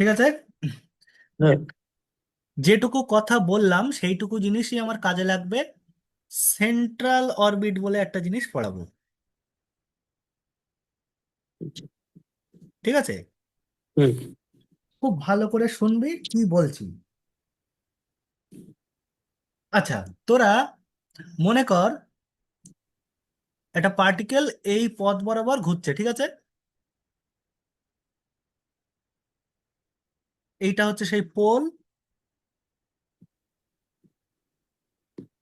ঠিক আছে। হ্যাঁ। যেটুকু কথা বললাম সেইটুকু জিনিসই আমার কাজে লাগবে। সেন্ট্রাল অরবিট বলে একটা জিনিস পড়াবো। আচ্ছা। ঠিক আছে, হুম। খুব ভালো করে শুনবি কি বলছি। আচ্ছা, তোরা মনে কর একটা পার্টিকেল এই পথ বরাবর ঘুরছে, ঠিক আছে। এইটা হচ্ছে সেই পোল।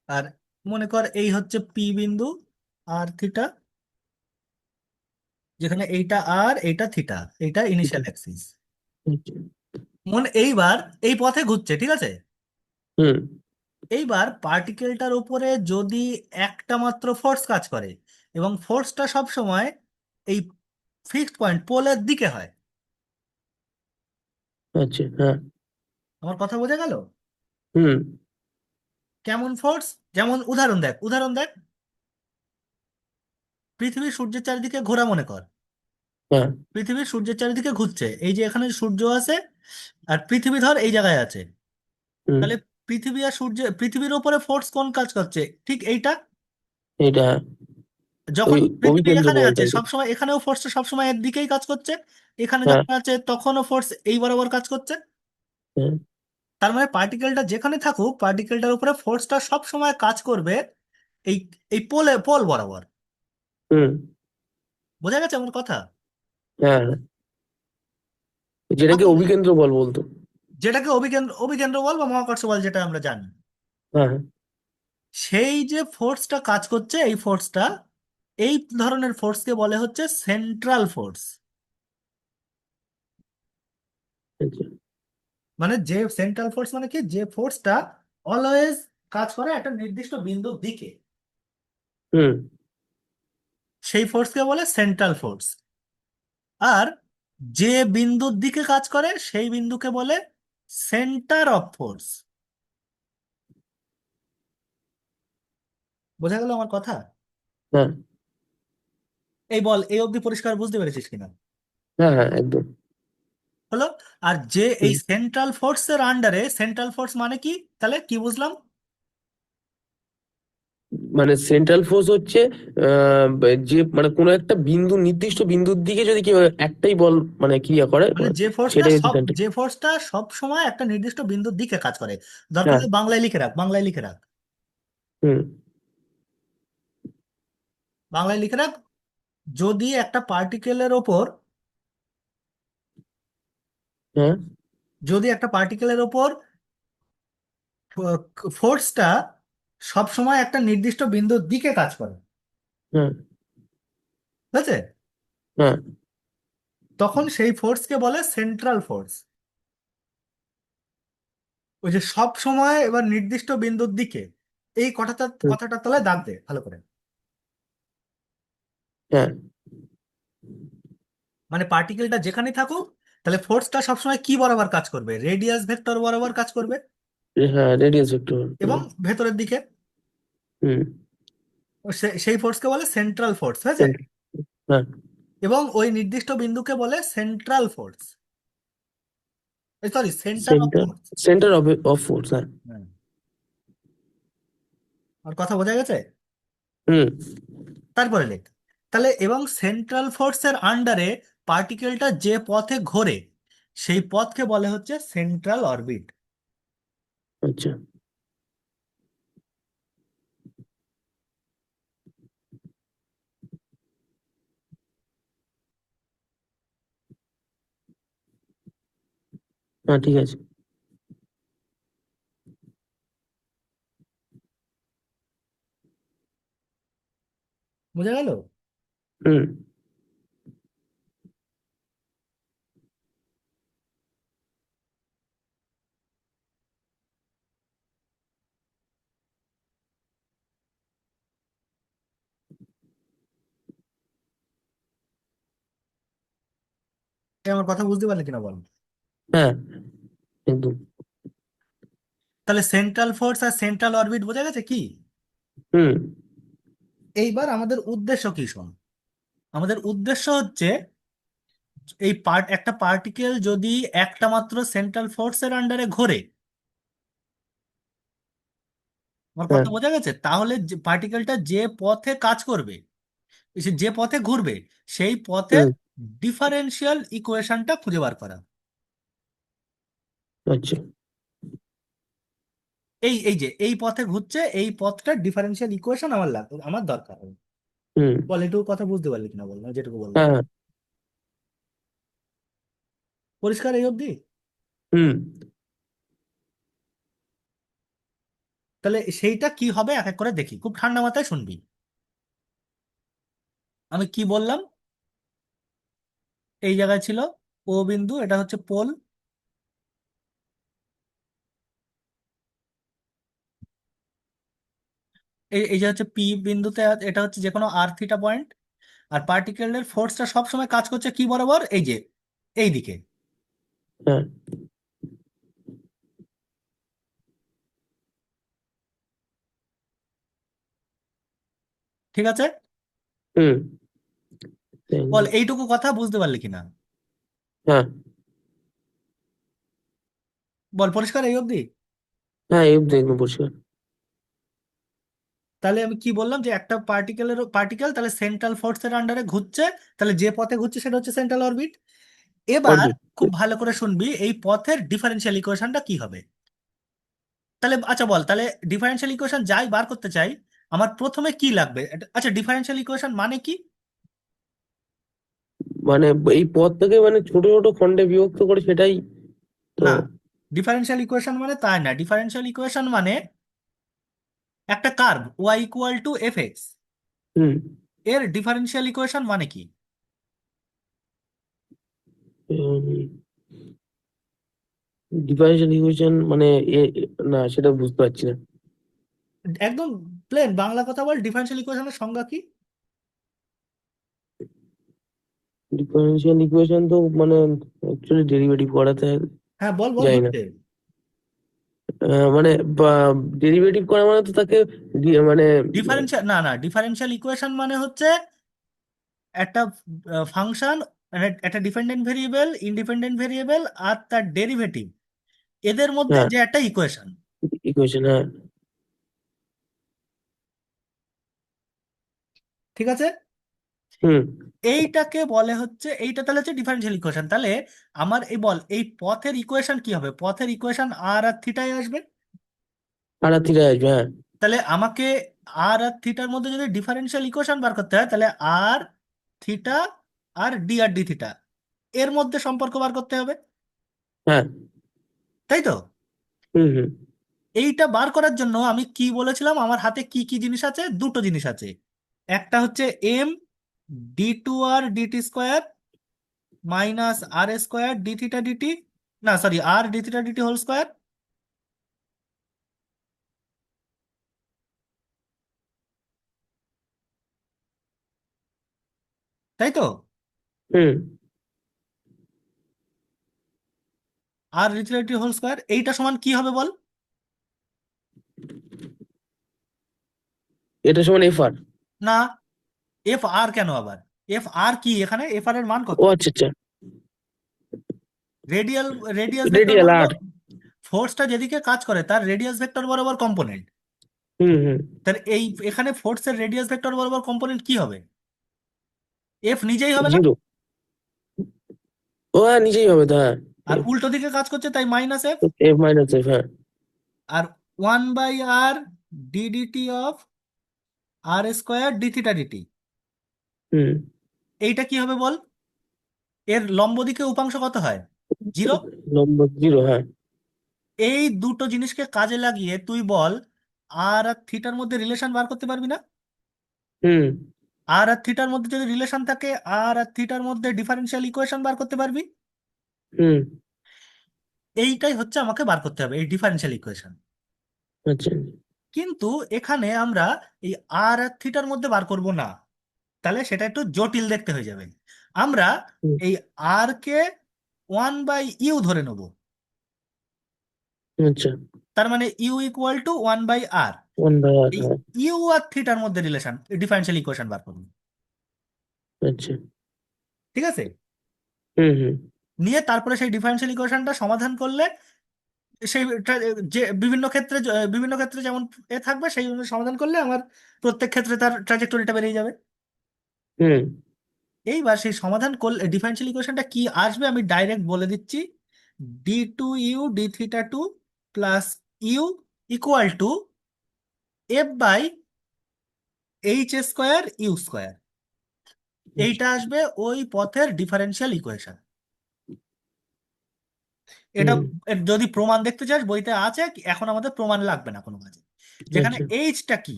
আর মনে কর এই হচ্ছে পি বিন্দু, আর থিটা, যেখানে এইটা আর এইটা থিটা, এইটা এটা। Initial Axis. আচ্ছা। এইবার এই পথে ঘুরছে, ঠিক আছে। হুম। এইবার পার্টিকেলটার উপরে যদি একটা মাত্র ফোর্স কাজ করে, এবং ফোর্সটা সব সময় এই ফিক্সড পয়েন্ট পোলের দিকে হয়। আচ্ছা। হ্যাঁ। আমার কথা বোঝা গেল? হুম। কেমন ফোর্স? যেমন উদাহরণ দেখ, উদাহরণ দেখ। পৃথিবী সূর্যের চারিদিকে ঘোরা মনে কর। হ্যাঁ। পৃথিবী সূর্যের চারিদিকে ঘুরছে, এই যে এখানে সূর্য আছে, আর পৃথিবী ধর এই জায়গায় আছে। হুম। তাহলে পৃথিবী আর সূর্য, পৃথিবীর উপরে ফোর্স কোন কাজ করছে? ঠিক এইটা। এটা। ওই যখন পৃথিবী অভিকেন্দ্র এখানে বল আছে টাইপের। সবসময়, এখানেও ফোর্সটা সবসময় এর দিকেই কাজ করছে। এখানে হ্যাঁ। যখন আছে তখনও ফোর্স এই বরাবর কাজ করছে। হ্যাঁ। তার মানে পার্টিকেলটা যেখানে থাকুক, পার্টিকেলটার উপরে ফোর্সটা সব সময় কাজ করবে এই এই পোলে, পোল বরাবর। হুম। বোঝা গেছে আমার কথা? হ্যাঁ। যেটাকে তাহলে অভিকেন্দ্র বল বলতো। যেটাকে অভিকেন্দ্র, অভিকেন্দ্র বল বা মহাকর্ষ বল যেটা আমরা জানি, হ্যাঁ। হ্যাঁ। সেই যে ফোর্সটা কাজ করছে, এই ফোর্সটা, এই ধরনের ফোর্সকে বলে হচ্ছে সেন্ট্রাল ফোর্স। আচ্ছা। মানে যে সেন্ট্রাল ফোর্স মানে কি, যে ফোর্সটা অলওয়েজ কাজ করে একটা নির্দিষ্ট বিন্দুর দিকে, হুম। সেই ফোর্সকে বলে সেন্ট্রাল ফোর্স। আর যে বিন্দুর দিকে কাজ করে সেই বিন্দুকে বলে সেন্টার অফ ফোর্স। বোঝা গেল আমার কথা? হ্যাঁ। এই বল, এই অবধি পরিষ্কার বুঝতে পেরেছিস কিনা? হ্যাঁ। হ্যাঁ একদম। হলো। আর যে এই হুম। সেন্ট্রাল ফোর্সের আন্ডারে, সেন্ট্রাল ফোর্স মানে কি, তাহলে কি বুঝলাম? মানে সেন্ট্রাল ফোর্স হচ্ছে যে মানে কোনো একটা বিন্দু নির্দিষ্ট বিন্দুর দিকে যদি কেউ একটাই বল মানে ক্রিয়া করে মানে যে ফোর্সটা সেটাই হচ্ছে সব, সেন্ট্রাল। যে ফোর্সটা সব সময় একটা নির্দিষ্ট বিন্দুর দিকে কাজ করে। দরকার হ্যাঁ। হলে বাংলায় লিখে রাখ, বাংলায় লিখে রাখ, হুম। বাংলায় লিখে রাখ। যদি একটা পার্টিকেলের ওপর, হ্যাঁ। যদি একটা পার্টিকেলের ওপর ফোর্সটা সব সময় একটা নির্দিষ্ট বিন্দুর দিকে কাজ করে, হ্যাঁ। ঠিক আছে, হ্যাঁ। তখন সেই ফোর্সকে বলে সেন্ট্রাল ফোর্স। ওই যে সব সময় এবার নির্দিষ্ট বিন্দুর দিকে, এই কথাটা, হুম। কথাটা তলায় দাগ দে ভালো করে। হ্যাঁ। মানে পার্টিকেলটা যেখানে থাকুক, তাহলে ফোর্সটা সবসময় কি বরাবর কাজ করবে? রেডিয়াস ভেক্টর বরাবর কাজ করবে, হ্যাঁ রেডিয়াস ভেক্টর। এবং হুম। ভেতরের দিকে। হুম। সেই ফোর্সকে বলে সেন্ট্রাল ফোর্স, হয়েছে। সেন্টার। হ্যাঁ। এবং ওই নির্দিষ্ট বিন্দুকে বলে central force, sorry, centre of centre. Force. Centre of of force. হ্যাঁ। আর কথা বোঝা গেছে? হুম। তারপরে লেখ, তাহলে এবং সেন্ট্রাল ফোর্সের আন্ডারে পার্টিকেলটা যে পথে ঘোরে, সেই পথকে বলে হচ্ছে সেন্ট্রাল অরবিট। আচ্ছা। হ্যাঁ ঠিক আছে। বোঝা গেল? হুম। আমার কথা বুঝতে পারলে কিনা বল? হ্যাঁ একদম। তাহলে সেন্ট্রাল ফোর্স আর সেন্ট্রাল অরবিট বোঝা গেছে কি? হুম। এইবার আমাদের উদ্দেশ্য কি শোন। আমাদের উদ্দেশ্য হচ্ছে একটা পার্টিকেল যদি একটা মাত্র সেন্ট্রাল ফোর্সের আন্ডারে ঘোরে, আমার হ্যাঁ। কথা বোঝা গেছে? তাহলে যে পার্টিকেলটা যে পথে কাজ করবে, সে যে পথে ঘুরবে, সেই পথের হুম। ডিফারেন্সিয়াল ইকুয়েশনটা খুঁজে বার করা। আচ্ছা। এই যে এই পথে ঘুরছে, এই পথটার ডিফারেন্সিয়াল ইকুয়েশন আমার দরকার হবে। হুম। বল, এটুকু কথা বুঝতে পারলি কিনা বল, না যেটুকু বললাম। হ্যাঁ হ্যাঁ। পরিষ্কার এই অবধি? হুম। তাহলে সেইটা কি হবে এক এক করে দেখি, খুব ঠান্ডা মাথায় শুনবি। আমি কি বললাম? এই জায়গায় ছিল ও বিন্দু, এটা হচ্ছে পোল। এই যে হচ্ছে পি বিন্দুতে এটা হচ্ছে যে কোনো আর থিটা পয়েন্ট। আর পার্টিকেলের ফোর্সটা সবসময় কাজ করছে কি বরাবর? এই যে এই দিকে। হ্যাঁ। ঠিক আছে? হুম। বল এইটুকু কথা বুঝতে পারলি কিনা? হ্যাঁ বল পরিষ্কার এই অবধি? হ্যাঁ, এই দেখবো পরিষ্কার। তাহলে আমি কি বললাম, যে একটা পার্টিকেল তাহলে সেন্ট্রাল ফোর্সের আন্ডারে ঘুরছে, তাহলে যে পথে ঘুরছে সেটা হচ্ছে সেন্ট্রাল অরবিট। এবার অরবিট। খুব ভালো করে শুনবি, এই পথের ডিফারেন্সিয়াল ইকুয়েশনটা কি হবে। তাহলে আচ্ছা বল, তাহলে ডিফারেন্সিয়াল ইকুয়েশন যাই বার করতে চাই, আমার প্রথমে কি লাগবে? আচ্ছা, ডিফারেন্সিয়াল ইকুয়েশন মানে কি? মানে এই পদটাকে মানে ছোট ছোট খণ্ডে বিভক্ত করে সেটাই তো। না, ডিফারেন্সিয়াল ইকুয়েশন মানে তাই না। ডিফারেন্সিয়াল ইকুয়েশন মানে একটা curve y equal to f x, hmm. এর ডিফারেন্সিয়াল ইকুয়েশন মানে কি? ডিফারেন্সিয়াল ইকুয়েশন মানে না, সেটা বুঝতে পারছি না। একদম প্লেন বাংলা কথা বল, ডিফারেন্সিয়াল ইকুয়েশনের সংজ্ঞা কি? ডিফারেন্সিয়াল ইকুয়েশন তো মানে অ্যাকচুয়ালি ডেরিভেটিভ করাতে হ্যাঁ বল বল যায় না। হচ্ছে। মানে ডেরিভেটিভ করা মানে তো তাকে মানে ডিফারেন্সিয়াল না না, ডিফারেন্সিয়াল ইকুয়েশন মানে হচ্ছে একটা ফাংশন, একটা ডিপেন্ডেন্ট ভেরিয়েবল, ইন্ডিপেন্ডেন্ট ভেরিয়েবল আর তার ডেরিভেটিভ, এদের মধ্যে হ্যাঁ, যে একটা ইকুয়েশন। ইকুয়েশন, হ্যাঁ। ঠিক আছে? হুম। এইটাকে বলে হচ্ছে, এইটা তাহলে হচ্ছে ডিফারেন্সিয়াল ইকুয়েশন। তাহলে আমার এই বল, এই পথের ইকুয়েশন কি হবে? পথের ইকুয়েশন আর থিটায় আসবে। আড়াআড়ি আসবে, হ্যাঁ। তাহলে আমাকে আর থিটার মধ্যে যদি ডিফারেন্সিয়াল ইকুয়েশন বার করতে হয়, তাহলে আর থিটা আর ডি থিটা এর মধ্যে সম্পর্ক বার করতে হবে। হ্যাঁ। তাই তো? হুম হুম। এইটা বার করার জন্য আমি কি বলেছিলাম, আমার হাতে কি কি জিনিস আছে? দুটো জিনিস আছে। একটা হচ্ছে m d2r dt² minus r² d theta dt, না sorry, r D theta dt whole square. তাই তো? Hmm. R D theta dt whole square, এইটা সমান কি হবে বল? এটা সমান এফ আর। না, এফ আর কেন আবার? এফ আর কি এখানে? এফ আর এর মান কত? ও আচ্ছা আচ্ছা। রেডিয়াল, রেডিয়াস ভেক্টর রেডিয়াল আর। বরাবর। ফোর্সটা যেদিকে কাজ করে তার রেডিয়াস ভেক্টর বরাবর কম্পোনেন্ট। হুম হুম। তার এই এখানে ফোর্সের রেডিয়াস ভেক্টর বরাবর কম্পোনেন্ট কি হবে? এফ নিজেই হবে না? জিরো। ও হ্যাঁ, নিজেই হবে তো, হ্যাঁ। আর উল্টো দিকে কাজ করছে তাই minus f. F minus f, হ্যাঁ। আর 1/r d d t of r² d theta dt, hmm. এইটা কি হবে বল? এর লম্ব দিকে উপাংশ কত হয়? জিরো। নম্বর জিরো, হ্যাঁ। এই দুটো জিনিসকে কাজে লাগিয়ে তুই বল, আর থিটার মধ্যে রিলেশন বার করতে পারবি না? হুম আর থিটার মধ্যে যদি রিলেশন থাকে, আর থিটার মধ্যে ডিফারেন্সিয়াল ইকুয়েশন বার করতে পারবি। হুম। এইটাই হচ্ছে আমাকে বার করতে হবে, এই ডিফারেন্সিয়াল ইকুয়েশন। আচ্ছা। কিন্তু এখানে আমরা এই আর থিটার মধ্যে বার করব না, তাহলে সেটা একটু জটিল দেখতে হয়ে যাবে। আমরা হুম। এই আর কে 1/u ধরে নেব। আচ্ছা। তার মানে u equal to 1/r। One by r, এই হ্যাঁ। ইউ আর থিটার মধ্যে রিলেশন, ডিফারেন্সিয়াল ইকুয়েশন বার করব। আচ্ছা। ঠিক আছে? হুম হুম নিয়ে তারপরে সেই ডিফারেন্সিয়াল ইকুয়েশনটা সমাধান করলে সেই যে বিভিন্ন ক্ষেত্রে যেমন থাকবে সেই অনুযায়ী সমাধান করলে আমার প্রত্যেক ক্ষেত্রে তার ট্রাজেক্টরিটা বেরিয়ে যাবে। হুম এইবার সেই সমাধান করলে ডিফারেন্সিয়াল ইকুয়েশনটা কি আসবে আমি ডাইরেক্ট বলে দিচ্ছি। d2u d θ2 plus u equal to f/h² এইটা আসবে ওই পথের ডিফারেন্সিয়াল ইকুয়েশন। এটা হুম। যদি প্রমাণ দেখতে চাস বইতে আছে, এখন আমাদের প্রমাণ লাগবে না কোনো কাজে। যেখানে আচ্ছা। এইচটা কি,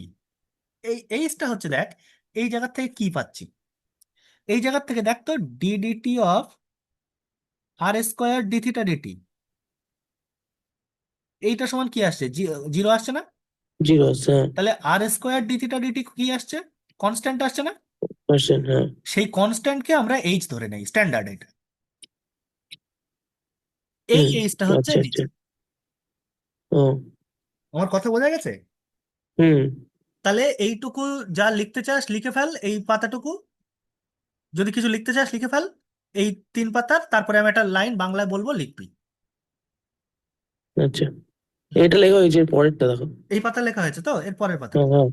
এই এইচটা হচ্ছে দেখ এই জায়গা থেকে কি পাচ্ছি, এই জায়গা থেকে দেখ তো d/r² dθ/dt এইটা সমান কি আসছে, জিরো আসছে না? জিরো আছে, হ্যাঁ। তাহলে r² dθ/dt কি আসছে, কনস্ট্যান্ট আসছে না? পার্সেন্ট, হ্যাঁ। সেই কনস্ট্যান্টকে আমরা এইচ ধরে নেই, স্ট্যান্ডার্ড এটা। এই হুম। এইচটা হচ্ছে আচ্ছা আচ্ছা। ডিসি। ও। আমার কথা বোঝা গেছে? হুম। তাহলে এইটুকু যা লিখতে চাস লিখে ফেল, এই পাতাটুকু যদি কিছু লিখতে চাস লিখে ফেল, এই 3 পাতার, তারপরে আমি একটা লাইন বাংলায় বলবো লিখবি। আচ্ছা, এটা লেখা হয়েছে, পরেরটা দেখো। এই পাতা লেখা হয়েছে তো, এর পরের হ্যাঁ পাতাটা হ্যাঁ।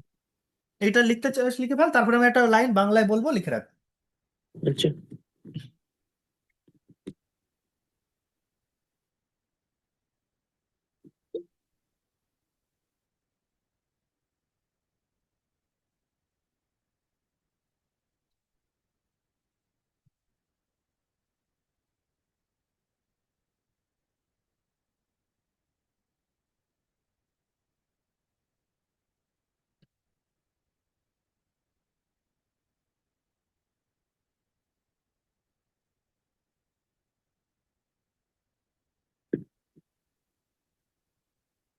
এইটা লিখতে চাস লিখে ফেল, তারপরে আমি একটা লাইন বাংলায় বলবো লিখে রাখ। আচ্ছা।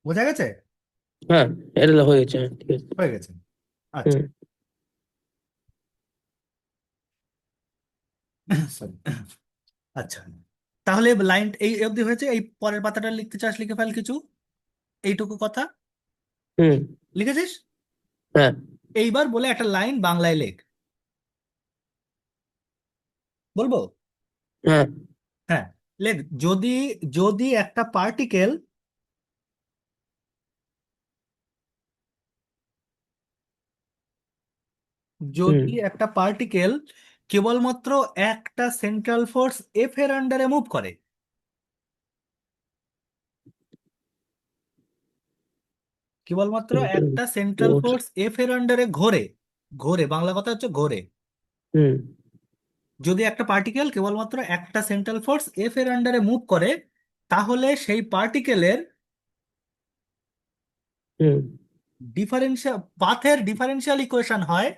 বোঝা গেছে? হ্যাঁ, এটা লেখা হয়েছে, হ্যাঁ, ঠিক আছে। হয়ে গেছে। আচ্ছা। হুম সরি। আচ্ছা, তাহলে লাইন এই অবধি হয়েছে, এই পরের পাতাটা লিখতে চাস লিখে ফেল কিছু, এইটুকু কথা হুম। লিখেছিস। হ্যাঁ এইবার বলে একটা লাইন বাংলায় লেখ, বলবো? হ্যাঁ। হ্যাঁ, লেখ। যদি যদি একটা পার্টিকেল, হুম। যদি একটা পার্টিকেল কেবলমাত্র একটা সেন্ট্রাল ফোর্স এফ এর আন্ডারে মুভ করে, কেবলমাত্র সেন্ট্রাল একটা সেন্ট্রাল ফোর্স। ফোর্স এফ এর আন্ডারে ঘোরে, ঘোরে বাংলা কথা হচ্ছে ঘোরে, হুম যদি একটা পার্টিকেল কেবলমাত্র একটা সেন্ট্রাল ফোর্স এফ এর আন্ডারে মুভ করে, তাহলে সেই পার্টিকেলের হুম। পাথের ডিফারেন্সিয়াল ইকুয়েশন হয়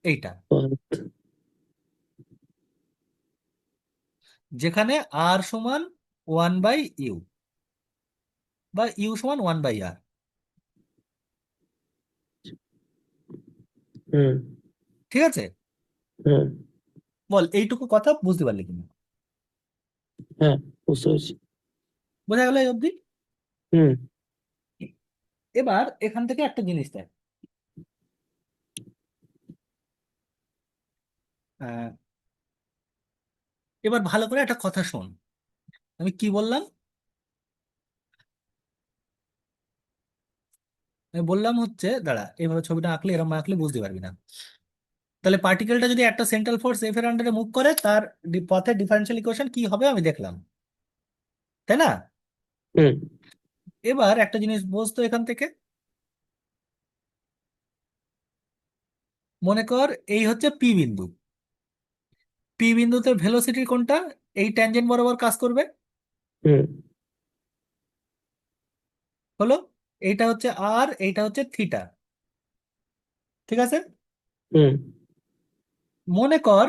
এইটা, যেখানে আর সমান 1/u বা ইউ সমান 1/r। হুম। ঠিক আছে? হ্যাঁ বল এইটুকু কথা বুঝতে পারলি কিনা? হ্যাঁ, বুঝতে পেরেছি। বোঝা গেল এই অবধি? হুম এবার এখান থেকে একটা জিনিস দেখ, আহ, এবার ভালো করে একটা কথা শোন, আমি কি বললাম। আমি বললাম হচ্ছে, দাঁড়া এইভাবে ছবিটা আঁকলে, এরকম আঁকলে বুঝতে পারবি না। তাহলে পার্টিকেলটা যদি একটা সেন্ট্রাল ফোর্স এফ এর আন্ডারে মুভ করে, তার পথের ডিফারেন্সিয়াল ইকুয়েশন কি হবে আমি দেখলাম, তাই না? হুম এবার একটা জিনিস বুঝতো এখান থেকে, মনে কর এই হচ্ছে পি বিন্দু, পি বিন্দুতে ভেলোসিটি কোনটা, এই ট্যানজেন্ট বরাবর কাজ করবে, হুম হলো এইটা হচ্ছে আর, এইটা হচ্ছে থিটা। ঠিক আছে? হুম। মনে কর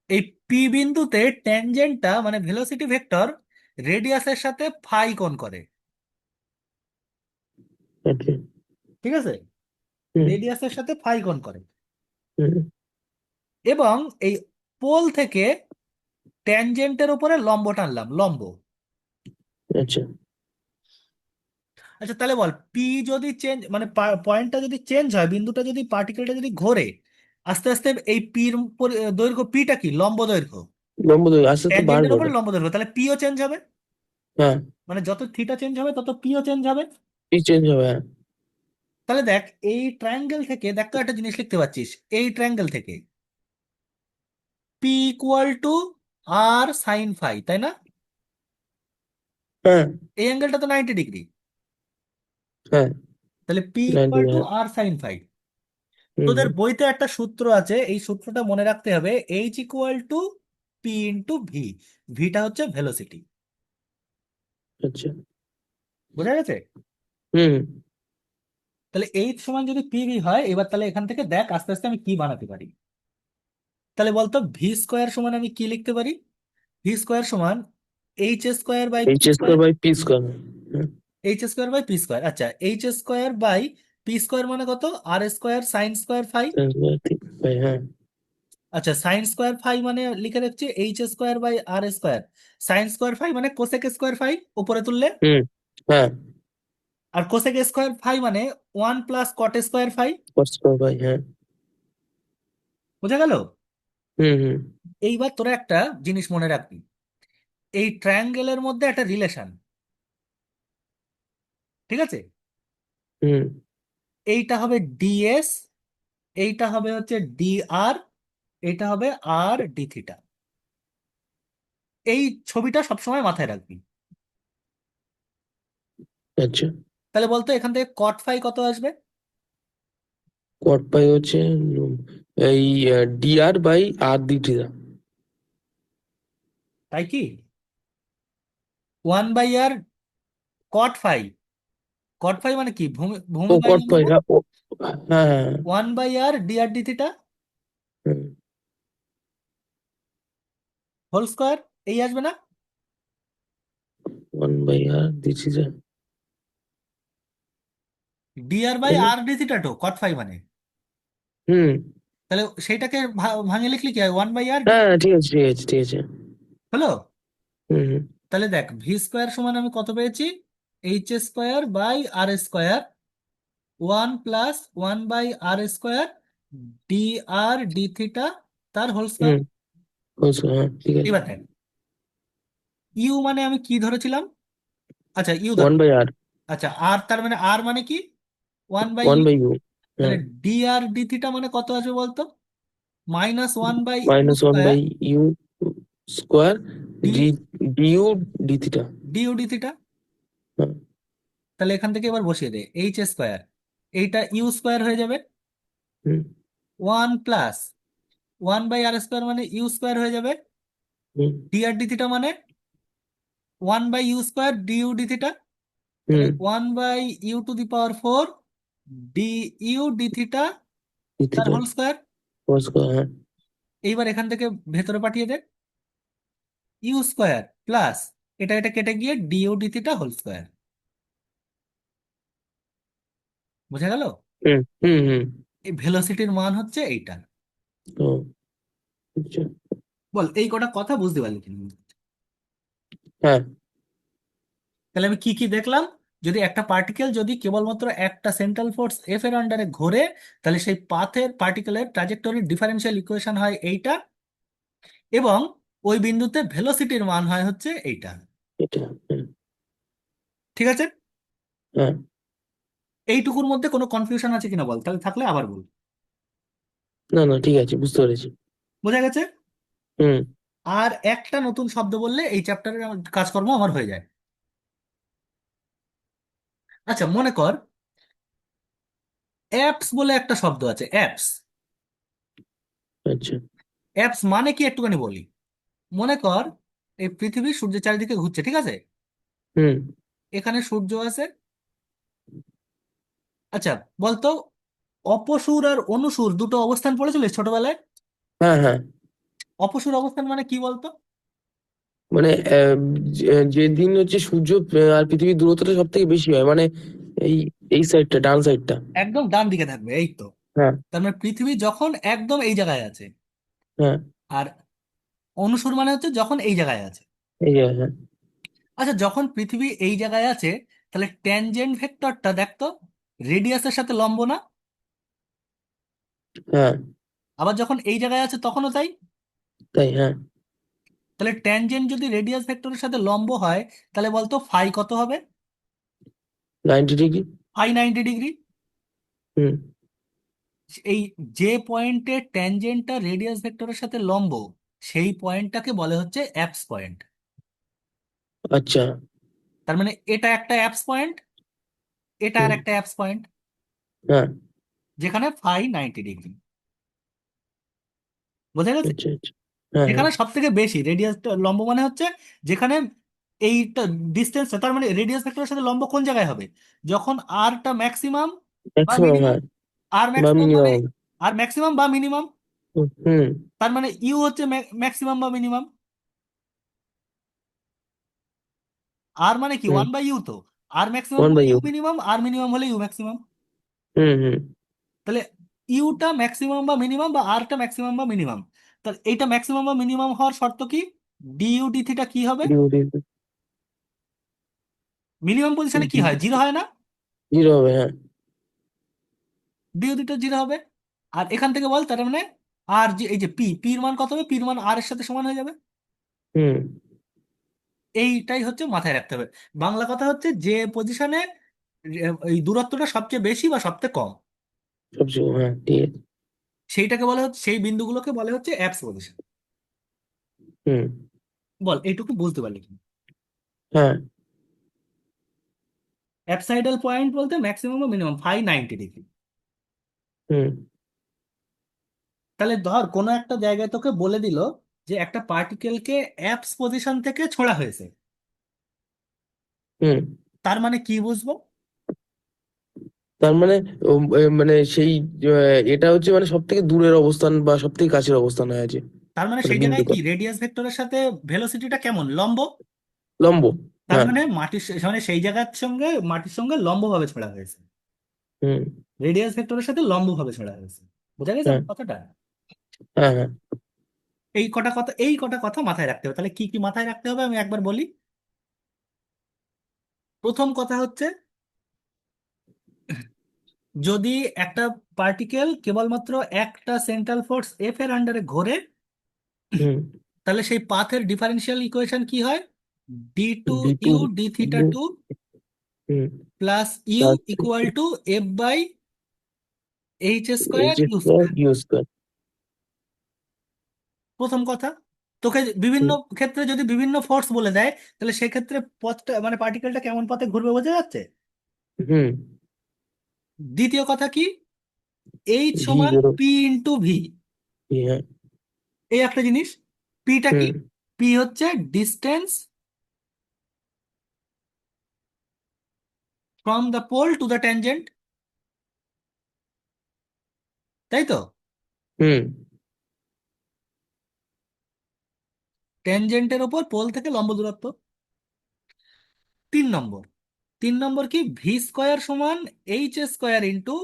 এই পি বিন্দুতে ট্যানজেন্টটা মানে ভেলোসিটি ভেক্টর রেডিয়াসের সাথে ফাই কোণ করে। ওকে। ঠিক আছে? হুম রেডিয়াসের সাথে ফাই কোণ করে, হুম। এবং এই পোল থেকে ট্যানজেন্টের উপরে লম্ব টানলাম, লম্ব। আচ্ছা। আচ্ছা, তাহলে বল পি যদি চেঞ্জ মানে পয়েন্টটা যদি চেঞ্জ হয়, বিন্দুটা যদি পার্টিকেলটা যদি ঘোরে, আস্তে আস্তে এই পির দৈর্ঘ্য, পিটা কি লম্ব দৈর্ঘ্য, লম্ব দৈর্ঘ্য আস্তে আস্তে ট্যানজেন্টের বাড়বে উপরে ওটা। লম্ব দৈর্ঘ্য, তাহলে পিও চেঞ্জ হবে। হ্যাঁ, মানে যত থিটা চেঞ্জ হবে তত পিও চেঞ্জ হবে। এই চেঞ্জ হবে, হ্যাঁ। তাহলে দেখ, এই ট্রায়াঙ্গেল থেকে দেখ তো একটা জিনিস লিখতে পারছিস, এই ট্রায়াঙ্গেল থেকে P equal to R sine phi, তাই না? হ্যাঁ, এই অ্যাঙ্গেলটা তো 90 ডিগ্রি। হ্যাঁ, তাহলে পি ইকুয়াল 90, টু হ্যাঁ। আর সাইন ফাই। হুম, তোদের হুম। বইতে একটা সূত্র আছে, এই সূত্রটা মনে রাখতে হবে, h equal to p into v. ভিটা হচ্ছে ভেলোসিটি। আচ্ছা। বোঝা গেছে? হুম। তাহলে এইচ সমান যদি পি ভি হয়, এবার তাহলে এখান থেকে দেখ আস্তে আস্তে আমি কি বানাতে পারি। তাহলে বলতো ভি স্কোয়ার সমান আমি কি লিখতে পারি? ভি স্কোয়ার সমান H square by p h square. Square by p square. হ্যাঁ, h square by p square, আচ্ছা H square by p square মানে কত? R square sine square phi. হ্যাঁ। আচ্ছা সাইন স্কোয়ার ফাই মানে লিখে রাখছি h square by R square sine square phi, মানে কোসেক স্কোয়ার ফাই উপরে তুললে। হুম। হ্যাঁ, আর কোসেক স্কোয়ার ফাই মানে one plus cot square phi. Cot square by, হ্যাঁ। বোঝা গেল? হুম, হুম, এইবার তোরা একটা জিনিস মনে রাখবি, এই ট্রায়াঙ্গেলের মধ্যে একটা রিলেশন, ঠিক আছে? হুম। এইটা হবে ডিএস, এইটা হবে হচ্ছে ডিআর, এইটা হবে আর ডি থিটা। এই ছবিটা সবসময় মাথায় রাখবি। আচ্ছা। তাহলে বলতো এখান থেকে কট ফাই কত আসবে? কট পাই হচ্ছে এই DR by R D theta. তাই কি? One by R cot phi, cot phi মানে কি, ভূমি ও ভূমি বাই কট পাই, লম্ব। হ্যাঁ, ও, হ্যাঁ, হ্যাঁ, one by R D R D theta হ্যাঁ। হোল স্কোয়ার, এই আসবে না? One by R D theta, D R by তাই না? আর ডি থিটা তো কট ফাই মানে। হুম। তাহলে সেইটাকে ভাঙে লিখলে কি হয়, ওয়ান বাই আর ডি। হ্যাঁ, ঠিক আছে, ঠিক আছে, ঠিক আছে। হলো? হুম, হুম, তাহলে দেখ ভি স্কোয়ার সমান আমি কত পেয়েছি? H square by R square one plus one by R square D R D theta তার হোল স্কোয়ার। হুম। বুঝছো, হ্যাঁ, ঠিক আছে। এবার দেখ, ইউ মানে আমি কি ধরেছিলাম? আচ্ছা ইউ ধর। ওয়ান বাই আর, আচ্ছা আর তার মানে আর মানে কি? One by one U. By U. তাহলে হ্যাঁ, ডি আর ডি থিটা মানে কত আসবে বলতো? Minus one by u minus one square by u square d d du d theta. D U D theta. হ্যাঁ। তাহলে এখান থেকে এবার বসিয়ে দে এইচ স্কোয়ার, এইটা ইউ স্কোয়ার হয়ে যাবে, hmm, one plus one by R square মানে ইউ স্কোয়ার হয়ে যাবে, হুম, ডি আর ডি থিটা মানে one by u square d U D theta. তাহলে hmm. One by u to the power four d U D theta d তার theta whole square. Whole square, হ্যাঁ। এইবার এখান থেকে ভেতরে পাঠিয়ে দে, ইউ স্কোয়ার প্লাস এটা এটা কেটে গিয়ে D U D theta whole square. বোঝা গেল? হুম, হুম, হুম। এই ভেলোসিটির মান হচ্ছে এইটা। ও, আচ্ছা। বল এই কটা কথা বুঝতে পারলি কিনা? হ্যাঁ। তাহলে আমি কি কি দেখলাম? যদি একটা পার্টিকেল যদি কেবলমাত্র একটা সেন্ট্রাল ফোর্স এফ এর আন্ডারে ঘোরে, তাহলে সেই পাথের পার্টিকেলের ট্রাজেক্টরির ডিফারেন্সিয়াল ইকুয়েশন হয় এইটা, এবং ওই বিন্দুতে ভেলোসিটির মান হয় হচ্ছে এইটা। এটা, হ্যাঁ। ঠিক আছে? হ্যাঁ। এইটুকুর মধ্যে কোনো কনফিউশন আছে কিনা বল, তাহলে থাকলে আবার বল। না, না, ঠিক আছে, বুঝতে পেরেছি। বোঝা গেছে? হুম। আর একটা নতুন শব্দ বললে এই চ্যাপ্টারের কাজকর্ম আমার হয়ে যায়। আচ্ছা মনে কর অ্যাপস বলে একটা শব্দ আছে, অ্যাপস। আচ্ছা। অ্যাপস মানে কি একটুখানি বলি। মনে কর এই পৃথিবী সূর্যের চারিদিকে ঘুরছে, ঠিক আছে? হুম। এখানে সূর্য আছে। আচ্ছা বলতো, অপসূর আর অনুসূর দুটো অবস্থান পড়েছিল ছোটবেলায়। হ্যাঁ, হ্যাঁ। অপসূর অবস্থান মানে কি বলতো? মানে যেদিন হচ্ছে সূর্য আর পৃথিবীর দূরত্বটা সব থেকে বেশি হয়, মানে এই এই সাইডটা, ডান সাইডটা। একদম ডান দিকে থাকবে, এই তো। হ্যাঁ, তার মানে পৃথিবী যখন একদম এই জায়গায় আছে, হ্যাঁ। আর অনুসূর মানে হচ্ছে যখন এই জায়গায় আছে। এই যে, হ্যাঁ, আচ্ছা যখন পৃথিবী এই জায়গায় আছে, তাহলে ট্যানজেন্ট ভেক্টরটা দেখতো রেডিয়াসের সাথে লম্ব না? হ্যাঁ। আবার যখন এই জায়গায় আছে তখনও তাই। তাই, হ্যাঁ। তাহলে ট্যানজেন্ট যদি রেডিয়াস ভেক্টরের সাথে লম্ব হয়, তাহলে বলতো ফাই কত হবে? 90 ডিগ্রি। Phi 90 degree. হুম। এই যে পয়েন্টে ট্যানজেন্টটা রেডিয়াস ভেক্টরের সাথে লম্ব, সেই পয়েন্টটাকে বলে হচ্ছে অ্যাপস পয়েন্ট। আচ্ছা। তার মানে এটা একটা অ্যাপস পয়েন্ট, এটা আর হুম। একটা অ্যাপস পয়েন্ট, হ্যাঁ। যেখানে ফাই 90 ডিগ্রি। বোঝা গেছে? আচ্ছা, আচ্ছা। হ্যাঁ, হ্যাঁ। যেখানে সব থেকে বেশি রেডিয়াস লম্ব মানে হচ্ছে যেখানে এইটা ডিস্টেন্সটা, তার মানে রেডিয়াস ভেক্টরের সাথে লম্ব কোন জায়গায় হবে? যখন আরটা ম্যাক্সিমাম বা ম্যাক্সিমাম, মিনিমাম। হ্যাঁ। আর বা ম্যাক্সিমাম মানে, মিনিমাম। আর ম্যাক্সিমাম বা মিনিমাম। হুম। তার মানে ইউ হচ্ছে ম্যাক্সিমাম বা মিনিমাম। আর মানে কি হুম। 1/u তো। আর ম্যাক্সিমাম ওয়ান হলে বাই ইউ ইউ। মিনিমাম, আর মিনিমাম হলে ইউ ম্যাক্সিমাম। Hmm, hmm. তাহলে ইউটা ম্যাক্সিমাম বা মিনিমাম, বা আরটা ম্যাক্সিমাম বা মিনিমাম। তাহলে এইটা ম্যাক্সিমাম বা মিনিমাম হওয়ার শর্ত কি? ডিইউ ডি থিটা কি হবে? মিনিমাম পজিশনে কি হয়, জিরো হয় না? জিরো হবে, হ্যাঁ। ডিইউ দুটো জিরো হবে। আর এখান থেকে বল, তার মানে আর যে এই যে পি, পির মান কত হবে? পির মান আর এর সাথে সমান হয়ে যাবে। হুম। এইটাই হচ্ছে মাথায় রাখতে হবে। বাংলা কথা হচ্ছে যে পজিশনে এই দূরত্বটা সবচেয়ে বেশি বা সবচেয়ে কম, সবচেয়ে, হ্যাঁ, ঠিক আছে। সেইটাকে বলে হচ্ছে, সেই বিন্দুগুলোকে বলে হচ্ছে অ্যাপস পজিশন। হুম। বল এইটুকু বুঝতে পারলি কি? হ্যাঁ। অ্যাপসাইডাল পয়েন্ট বলতে ম্যাক্সিমাম বা মিনিমাম ফাই 90 ডিগ্রি। হুম। তাহলে ধর কোনো একটা জায়গায় তোকে বলে দিল যে একটা পার্টিকেলকে অ্যাপস পজিশন থেকে ছোড়া হয়েছে, হুম। তার মানে কি বুঝবো? তার মানে মানে সেই এটা হচ্ছে মানে সব থেকে দূরের অবস্থান বা সব থেকে কাছের অবস্থানে আছে, তার মানে মানে সেই জায়গায় বিন্দুটা। কি রেডিয়াস ভেক্টরের সাথে ভেলোসিটিটা কেমন, লম্ব। লম্ব। তার হ্যাঁ। মানে মানে সেই জায়গার সঙ্গে মাটির সঙ্গে লম্বভাবে ছোড়া হয়েছে, হুম। রেডিয়াস ভেক্টরের সাথে লম্বভাবে ছোড়া হয়েছে। বোঝা গেছে হ্যাঁ, আমার কথাটা? হ্যাঁ। হ্যাঁ। এই কটা কথা মাথায় রাখতে হবে। তাহলে কি কি মাথায় রাখতে হবে আমি একবার বলি। প্রথম কথা হচ্ছে, যদি একটা পার্টিকেল কেবলমাত্র একটা সেন্ট্রাল ফোর্স এফ এর আন্ডারে ঘোরে, হুম। তাহলে সেই পাথের ডিফারেন্সিয়াল ইকুয়েশন কি হয়? D two D two. U D theta two hmm. Plus U plus equal to F by H square H U square square. You square. প্রথম কথা, তোকে বিভিন্ন হুম। ক্ষেত্রে যদি বিভিন্ন ফোর্স বলে দেয়, তাহলে সেক্ষেত্রে পথটা মানে পার্টিকেলটা কেমন পথে ঘুরবে বোঝা যাচ্ছে। হুম। দ্বিতীয় কথা কি? এইচ ভি সমান ধরো। P into V. হ্যাঁ। এই একটা জিনিস। পিটা কি? হুম। পি হচ্ছে distance from the pole to the tangent, তাই তো? হুম। ট্যানজেন্টের ওপর পোল থেকে লম্ব দূরত্ব। 3 নম্বর, 3 নম্বর কি? ভি স্কোয়ার সমান H square into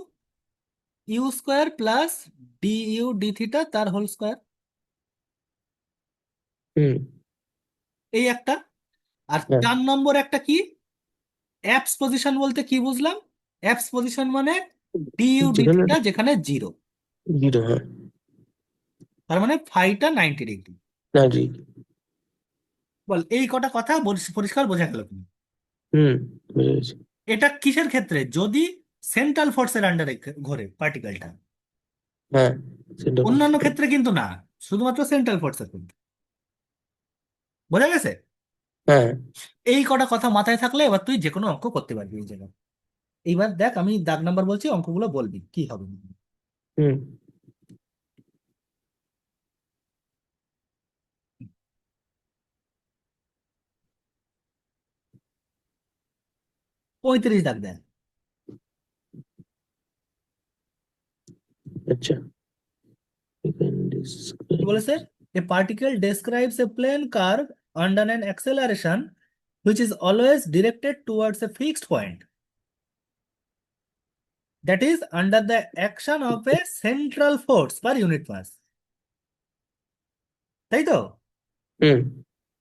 you square plus D U D theta তার হোল স্কোয়ার। হুম। এই একটা। আর হ্যাঁ। 4 নম্বর একটা কি? অ্যাপস পজিশন বলতে কি বুঝলাম? অ্যাপস পজিশন মানে ডি ইউ ডি যেখানে থিটা যেখানে জিরো। জিরো, হ্যাঁ। তার মানে ফাইটা 90 ডিগ্রি। না, জি। বল এই কটা কথা পরিষ্কার বোঝা গেল কিনা? হুম। বুঝে গেছি। এটা কিসের ক্ষেত্রে? যদি সেন্ট্রাল ফোর্সের আন্ডারে ঘোরে পার্টিকেলটা। হ্যাঁ। সেটা বলছি। অন্যান্য ক্ষেত্রে কিন্তু না, শুধুমাত্র সেন্ট্রাল ফোর্সের ক্ষেত্রে। বোঝা গেছে? হ্যাঁ। এই কটা কথা মাথায় থাকলে এবার তুই যে কোনো অঙ্ক করতে পারবি এই জায়গায়। এইবার দেখ, আমি দাগ নাম্বার বলছি, অঙ্কগুলো বলবি কি হবে। হুম। 35 দাগ দেখ। আচ্ছা। কি বলেছে? A particle describes a plane curve under an acceleration which is always directed towards a fixed point, that is under the action of a central force per unit mass, তাই তো? হুম।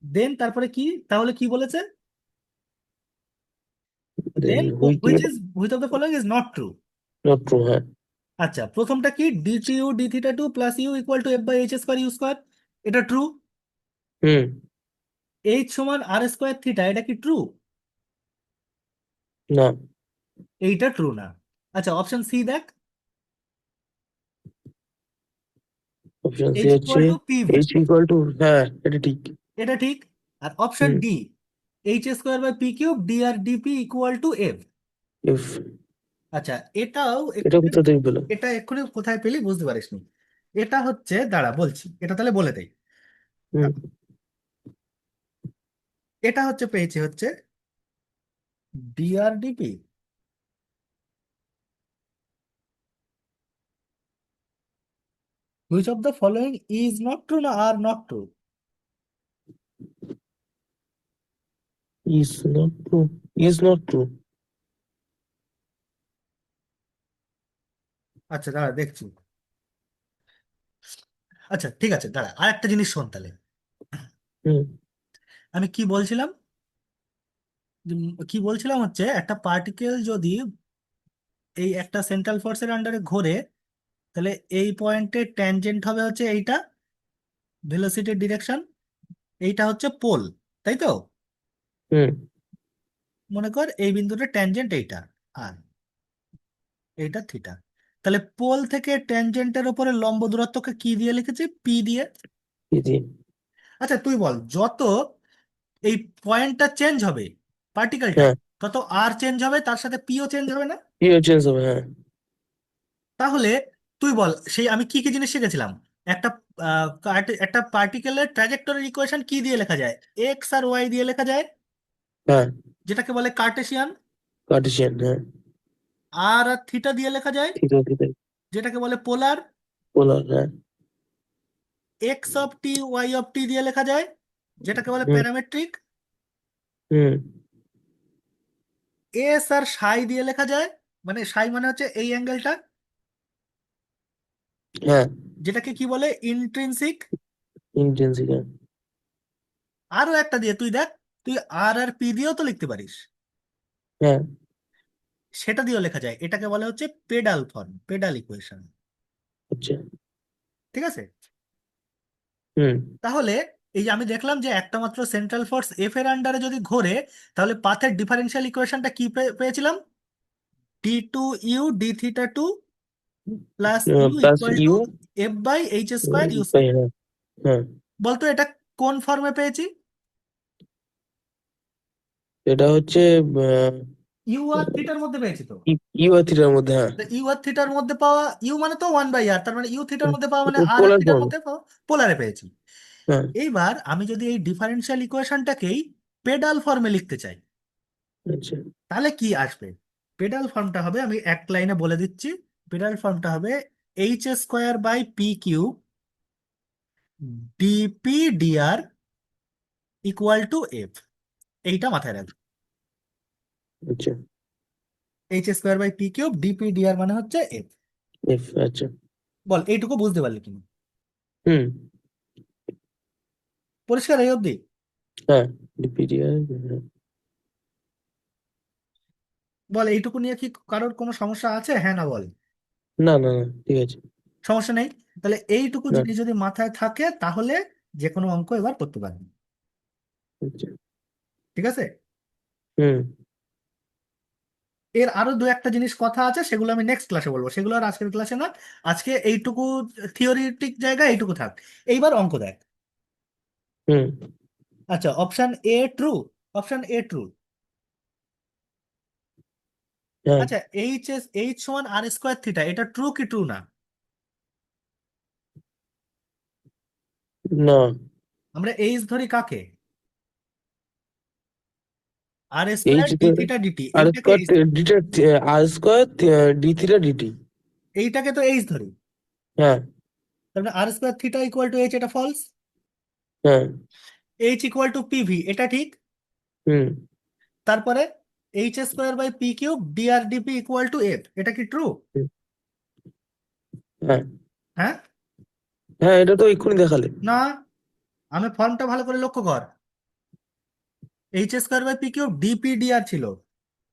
দেন তারপরে কি, তাহলে কি বলেছে? Then then which which is which of the following is not true? Not true, হ্যাঁ। আচ্ছা, প্রথমটা কি, d two U D theta two plus u equal to F by H square you square, এটা ট্রু। হুম। এইচ সমান r square theta, এটা কি true? না। এইটা ট্রু না। আচ্ছা, অপশন সি দেখ, অপশন সি এইচ হচ্ছে equal to p v, h equal to, হ্যাঁ এটা ঠিক। এটা ঠিক। আর option hmm. D, h square by P cube d r d p equal to f. If. আচ্ছা, এটাও এটা এক্ষুনি, কোথা থেকে পেলো? এটা এক্ষুনি কোথায় পেলি বুঝতে পারিসনি। এটা হচ্ছে, দাঁড়া বলছি, এটা তাহলে বলে দেই। হুম। এটা হচ্ছে পেয়েছি হচ্ছে d r d p, which of the following is not true না আর not true? Is not true. Is not true. আচ্ছা দাঁড়া দেখছি। আচ্ছা ঠিক আছে, দাঁড়া আর একটা জিনিস শোন তাহলে। হুম। আমি কি বলছিলাম, কি বলছিলাম হচ্ছে একটা পার্টিকেল যদি এই একটা সেন্ট্রাল ফোর্সের আন্ডারে ঘোরে, তাহলে এই পয়েন্টে ট্যানজেন্ট হবে হচ্ছে এইটা, ভেলোসিটির ডিরেকশন, এইটা হচ্ছে পোল, তাই তো? হুম। মনে কর এই বিন্দুটা ট্যানজেন্ট এইটা, আর এইটা থিটা। তাহলে পোল থেকে ট্যানজেন্টের উপরে লম্ব দূরত্বকে কি দিয়ে লিখেছি, পি দিয়ে। ইজি। আচ্ছা তুই বল, যত এই পয়েন্টটা চেঞ্জ হবে পার্টিকেলটার, হ্যাঁ। তত আর চেঞ্জ হবে, তার সাথে পিও চেঞ্জ হবে না? কি চেঞ্জ হবে, হ্যাঁ। তাহলে তুই বল, সেই আমি কি কি জিনিস শিখেছিলাম, একটা একটা পার্টিকেলের ট্র্যাজেক্টরির ইকুয়েশন কি দিয়ে লেখা যায়, এক্স আর ওয়াই দিয়ে লেখা যায়, হ্যাঁ। যেটাকে বলে কার্টেসিয়ান। কার্টেসিয়ান, হ্যাঁ। আর আর থিটা দিয়ে লেখা যায়, থিটা থিটা। যেটাকে বলে পোলার। পোলার, হ্যাঁ। X of t y of t দিয়ে লেখা যায়, যেটাকে বলে হুম। প্যারামেট্রিক। হুম। এস আর সাই দিয়ে লেখা যায়, মানে সাই মানে হচ্ছে এই অ্যাঙ্গেলটা, হ্যাঁ। যেটাকে কি বলে ইন্ট্রিনসিক। ইন্টেন্সিটি, হ্যাঁ। আরো একটা দিয়ে তুই দেখ, তুই আর আর পি দিয়েও তো লিখতে পারিস, হ্যাঁ। সেটা দিয়েও লেখা যায়, এটাকে বলে হচ্ছে পেডাল ফর্ম, পেডাল ইকুয়েশন। আচ্ছা। ঠিক আছে? হুম। তাহলে এই যে আমি দেখলাম যে একটা মাত্র সেন্ট্রাল ফোর্স এফ এর আন্ডারে যদি ঘোরে, তাহলে পাথের ডিফারেন্সিয়াল ইকুয়েশনটা কি পেয়েছিলাম, D two U D theta two plus U plus equal to U. F by H square U by, square. হ্যাঁ। হ্যাঁ। বলতো এটা কোন ফর্মে পেয়েছি? এটা হচ্ছে ইউ আর থিটার মধ্যে পেয়েছি তো। ইউ আর থিটার মধ্যে, হ্যাঁ। ইউ আর থিটার মধ্যে পাওয়া, ইউ মানে তো ওয়ান বাই আর, তার মানে ইউ থিটার মধ্যে পাওয়া মানে আর আর পোলার থিটার ফর্ম। মধ্যে পাওয়া, পোলারে পেয়েছি। হ্যাঁ। এইবার আমি যদি এই ডিফারেন্সিয়াল ইকুয়েশনটাকেই পেডাল ফর্মে লিখতে চাই, আচ্ছা। তাহলে কি আসবে? পেডাল ফর্মটা হবে, আমি এক লাইনে বলে দিচ্ছি, পেডাল ফর্মটা হবে H square by P cube DP DR equal to F. এইটা মাথায় রাখবে, আচ্ছা। H square by P cube DP DR মানে হচ্ছে এফ। এফ, আচ্ছা। বল এইটুকু বুঝতে পারলি কিনা? হুম। পরিষ্কার এই অবধি? হ্যাঁ। ডিপিডিআর, হ্যাঁ। বল এইটুকু নিয়ে কি কারোর কোনো সমস্যা আছে, হ্যাঁ না বল। না না না, ঠিক আছে। সমস্যা নেই। তাহলে এইটুকু না। জিনিস যদি মাথায় থাকে, তাহলে যে কোনো অঙ্ক এবার করতে পারবি। আচ্ছা। ঠিক আছে? হুম। এর আরো দু একটা জিনিস কথা আছে, সেগুলো আমি নেক্সট ক্লাসে বলবো, সেগুলো আর আজকের ক্লাসে না। আজকে এইটুকু থিওরিটিক জায়গা এইটুকু থাক। এইবার অঙ্ক দেখ। হুম। আচ্ছা, option a true, option a true. হ্যাঁ। আচ্ছা, এইচ সমান আর স্কোয়ার থিটা, এটা ট্রু কি ট্রু না? না। আমরা এইচ ধরি কাকে, r h square d theta dt, আর এইটাকে স্কোয়ার এইচ ধরি, ডিটা, r square d theta dt. এইটাকে তো এইচ ধরি। হ্যাঁ। তারপরে r square theta equal to h, এটা ফলস। হ্যাঁ। এইচ ইকুয়াল টু পিভি, এটা ঠিক। হুম। তারপরে h square by P cube DR DP equal to F, এটা কি ট্রু? হুম। হ্যাঁ। হ্যাঁ হ্যাঁ, এটা তো এক্ষুনি দেখালে। না, আমি ফর্মটা ভালো করে লক্ষ্য কর, H square by P cube DP DR ছিল,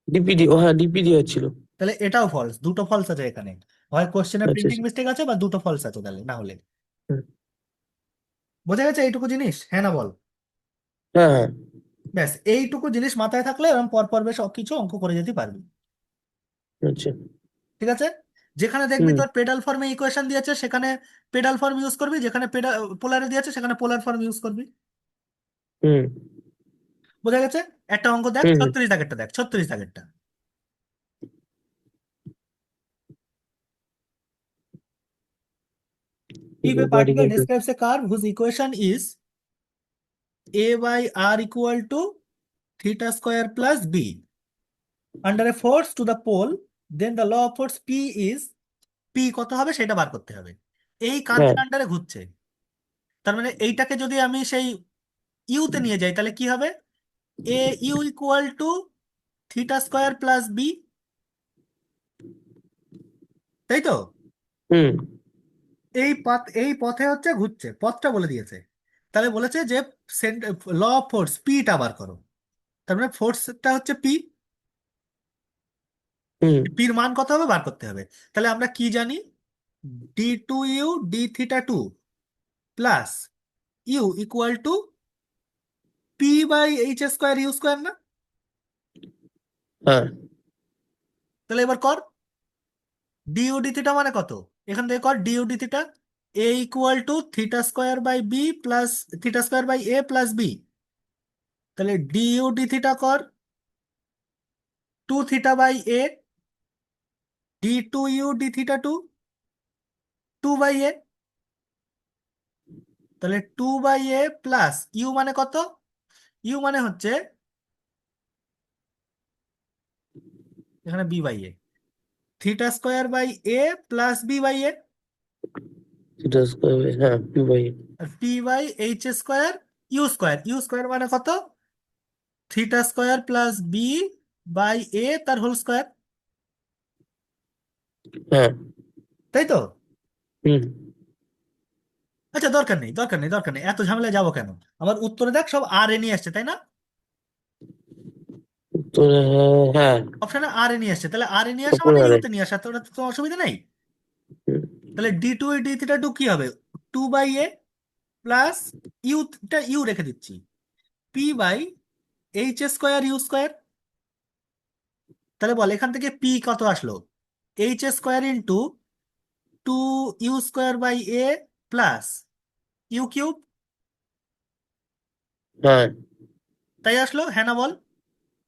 ডিপিডি, ও হ্যাঁ, ডিপিডি হচ্ছিল। তাহলে এটাও ফলস, দুটো ফলস আছে এখানে। হয় কোশ্চেনের আচ্ছা প্রিন্টিং আচ্ছা। মিস্টেক আছে বা দুটো ফলস আছে, তাহলে না হলে। হুম। বোঝা গেছে এইটুকু জিনিস, হ্যাঁ না বল? হ্যাঁ হ্যাঁ। ব্যাস এইটুকু জিনিস মাথায় থাকলে এরকম পর পর বেশ কিছু অঙ্ক করে যেতে পারবি। আচ্ছা। ঠিক আছে? যেখানে দেখবি হুম তোর পেডাল ফর্মে ইকুয়েশন দিয়েছে সেখানে পেডাল ফর্ম ইউজ করবি, যেখানে পেডাল পোলারে দিয়েছে সেখানে পোলার ফর্ম ইউজ করবি। হুম বোঝা গেছে? একটা অঙ্ক দেখ, হুম হুম। 36 দাগেরটা দেখ, 36 দাগেরটা। If a particle Particle. describes a curve whose equation is a by r equal to theta square plus b under a force to the pole, then the law of force P is, P কত হবে সেটা বার করতে হবে। এই হ্যাঁ কার্ভের আন্ডারে ঘুরছে, তার মানে এইটাকে যদি আমি সেই ইউতে নিয়ে যাই তাহলে কি হবে? A U equal to theta square plus B, তাই তো? হুম এই পথে হচ্ছে ঘুরছে, পথটা বলে দিয়েছে। তাহলে বলেছে যে ল অফ ফোর্স পিটা বার করো। তার মানে ফোর্সটা হচ্ছে পি, হুম। পির মান কত হবে বার করতে হবে। তাহলে আমরা কি জানি? d2u d θ2 plus u equal to p by H square you square না? হ্যাঁ। তাহলে এবার কর, ডিউ dθ মানে কত? এখান থেকে কর DU dθ, A equal to theta square by B plus theta square by A plus B. তাহলে ডিউ dθ কর 2 θ/a, d2u dθ2 2/a। তাহলে 2/a প্লাস ইউ মানে কত? ইউ মানে হচ্ছে এখানে b/a, theta square by A plus b/a, সেটা হ্যাঁ 2/a। আর p by H square you square. You square মানে কত? Theta square plus b by a তার হোল স্কোয়ার, হ্যাঁ। তাই তো? হুম। আচ্ছা দরকার নেই, দরকার নেই, দরকার নেই, এত ঝামেলা যাবো কেন? আমার উত্তরে দেখ সব আর এ নিয়ে আসছে, তাই না? উত্তরে হ্যাঁ হ্যাঁ। অপশনে আর এ নিয়ে আসছে, তাহলে আর এ নিয়ে আসা ওপরে মানে আরে। ইউতে নিয়ে আসা, তো ওটা তো অসুবিধা নেই। হুম। তাহলে d2 কি হবে? 2/a প্লাস ইউটা ইউ রেখে দিচ্ছি, P by H square you square. তাহলে বল এখান থেকে পি কত আসলো? এইচ স্কোয়ার ইন্টু 2u² বাই a প্লাস ইউ কিউব, হ্যাঁ। তাই আসলো, হ্যাঁ না বল?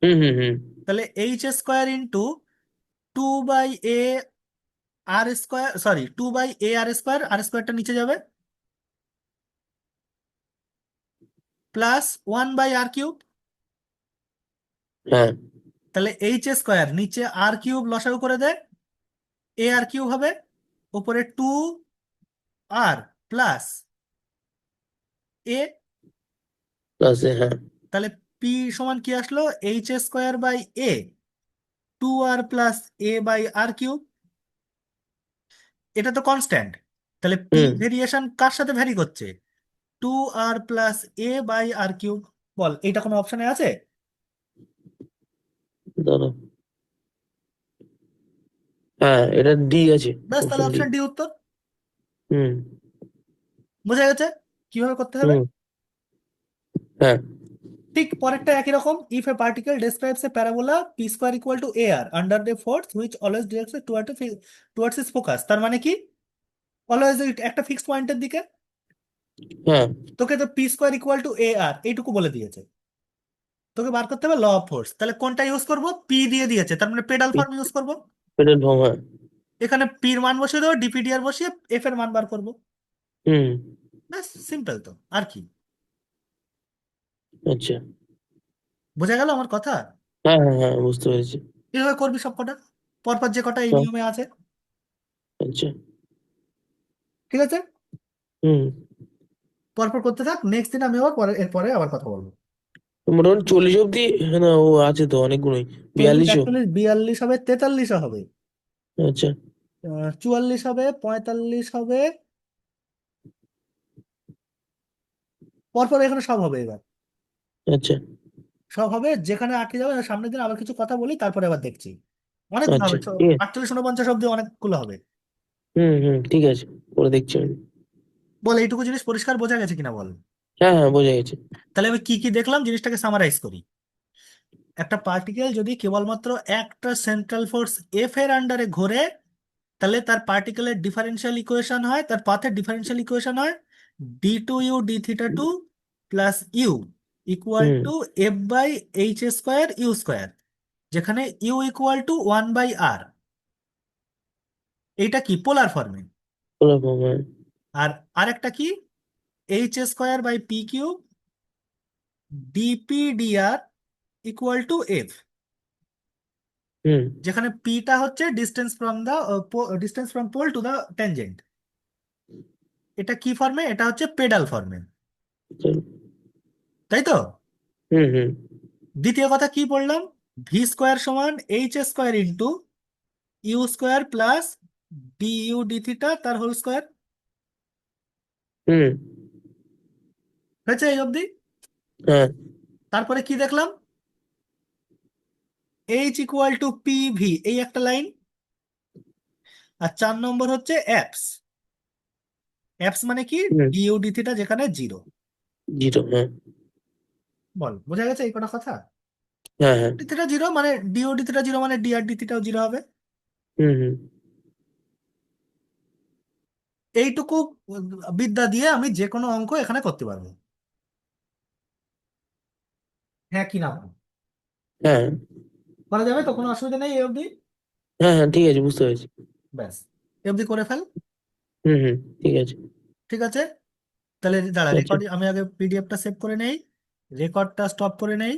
হুম হুম হুম। তাহলে এইচ স্কোয়ার ইন্টু 2/a আর স্কোয়ার, সরি 2/a আর স্কোয়ার, আর স্কোয়ারটা নিচে যাবে, প্লাস 1/r কিউব। হ্যাঁ। তাহলে এইচ স্কোয়ার নিচে আর কিউব লসাগু করে দেয়, এ আর কিউব হবে, উপরে 2r প্লাস এ। প্লাসে হ্যাঁ। তাহলে পি সমান কি আসলো? H square by A, 2r প্লাস a/r কিউব। এটা তো কনস্ট্যান্ট, তাহলে পি হুম। ভেরিয়েশন কার সাথে ভ্যারি করছে? 2r প্লাস a/r কিউব। বল এটা কোনো অপশনে আছে? দাঁড়াও। হ্যাঁ এটা ডি আছে। ব্যাস, তাহলে অপশন ডি। অপশন ডি উত্তর। হুম বোঝা গেছে কিভাবে করতে হবে? হুম। হ্যাঁ। ঠিক পরেরটা একই রকম, if a particle describes a parabola p square equal to a r under the force which always directs towards its focus, তার মানে কি? অলওয়েজ একটা ফিক্সড পয়েন্টের দিকে। হ্যাঁ। তোকে তো P square equal to a আর এইটুকু বলে দিয়েছে, তোকে বার করতে হবে ল অফ ফোর্স। তাহলে কোনটা ইউজ করব? পি দিয়ে দিয়েছে, তার মানে পেডাল ফর্ম ইউজ করব। পেটের ভ্রম হ্যাঁ। এখানে পির মান বসিয়ে দেবো, ডিপিডিআর বসিয়ে এফ এর মান বার করব। হুম। ব্যাস সিম্পল তো, আর কি? আচ্ছা। বোঝা গেল আমার কথা? হ্যাঁ হ্যাঁ হ্যাঁ বুঝতে পেরেছি। এভাবে করবি সব কটা, পরপর যে কটা এই সব। নিয়মে আছে। আচ্ছা। ঠিক আছে, হুম। পরপর করতে থাক, নেক্সট দিন আমি আবার এরপরে আবার কথা বলবো। মোটামুটি 40 অব্দি। হ্যাঁ না ও আছে তো অনেকগুলোই। 40, 42ও। 41, 42 হবে, 43 হবে, আচ্ছা 44 হবে, 45 হবে, পরপর এখানে সব হবে এবার। আচ্ছা সব হবে, যেখানে আটকে যাবে সামনের দিন আবার কিছু কথা বলি, তারপরে আবার দেখছি। অনেকগুলো আচ্ছা হবে, ঠিক আছে। 48, 49 অব্দি অনেকগুলো হবে। হুম হুম, ঠিক আছে, করে দেখছি আমি। বল এইটুকু জিনিস পরিষ্কার বোঝা গেছে কিনা বল। হ্যাঁ হ্যাঁ, বোঝা গেছে। তাহলে আমি কি কি দেখলাম জিনিসটাকে সামারাইজ করি। একটা পার্টিকেল যদি কেবলমাত্র একটা সেন্ট্রাল ফোর্স এফ এর আন্ডারে ঘোরে, তাহলে তার পার্টিকেলের ডিফারেন্সিয়াল ইকুয়েশন হয়, তার পাথের ডিফারেন্সিয়াল ইকুয়েশন হয় d2u d θ2 plus u equal hmm. To F by H square you square, যেখানে ইউ ইকুয়াল টু 1/r। এইটা কি পোলার ফর্মে। ওরকম, হ্যাঁ। আর আরেকটা কি, h square by P cube dp/dr equal to f, hmm. যেখানে পিটা হচ্ছে distance from pole to the tangent. এটা কি ফর্মে, এটা হচ্ছে পেডাল ফর্মে, চল। তাই তো। হুম হুম দ্বিতীয় কথা কি পড়লাম, ভি স্কোয়ার সমান H square into you square plus du d theta তার হোল স্কোয়ার। হুম। হয়েছে এই অবধি। হ্যাঁ। তারপরে কি দেখলাম, h equal to p v, এই একটা লাইন। আর 4 নম্বর হচ্ছে অ্যাপস। অ্যাপস মানে কি, হুম। ডিইউ ডি থিটা যেখানে 0। জিরো, হ্যাঁ। বল বোঝা গেছে এই কটা কথা। হ্যাঁ হ্যাঁ। ডি থিটা 0 মানে ডিইউ ডি থিটা 0 মানে ডিআর ডি থিটাও 0 হবে। হুম হুম। এইটুকু বিদ্যা দিয়ে আমি যে কোনো অঙ্ক এখানে করতে পারবো। হ্যাঁ কি না বল? হ্যাঁ করা যাবে তো, কোনো অসুবিধা নেই এই অবধি। হ্যাঁ হ্যাঁ, ঠিক আছে, বুঝতে পেরেছি। ব্যাস, এই অবধি করে ফেল। হুম হুম, ঠিক আছে। ঠিক আছে, তাহলে দাঁড়া আচ্ছা। রেকর্ড, আমি আগে পিডিএফটা সেভ করে নেই, রেকর্ডটা স্টপ করে নেই।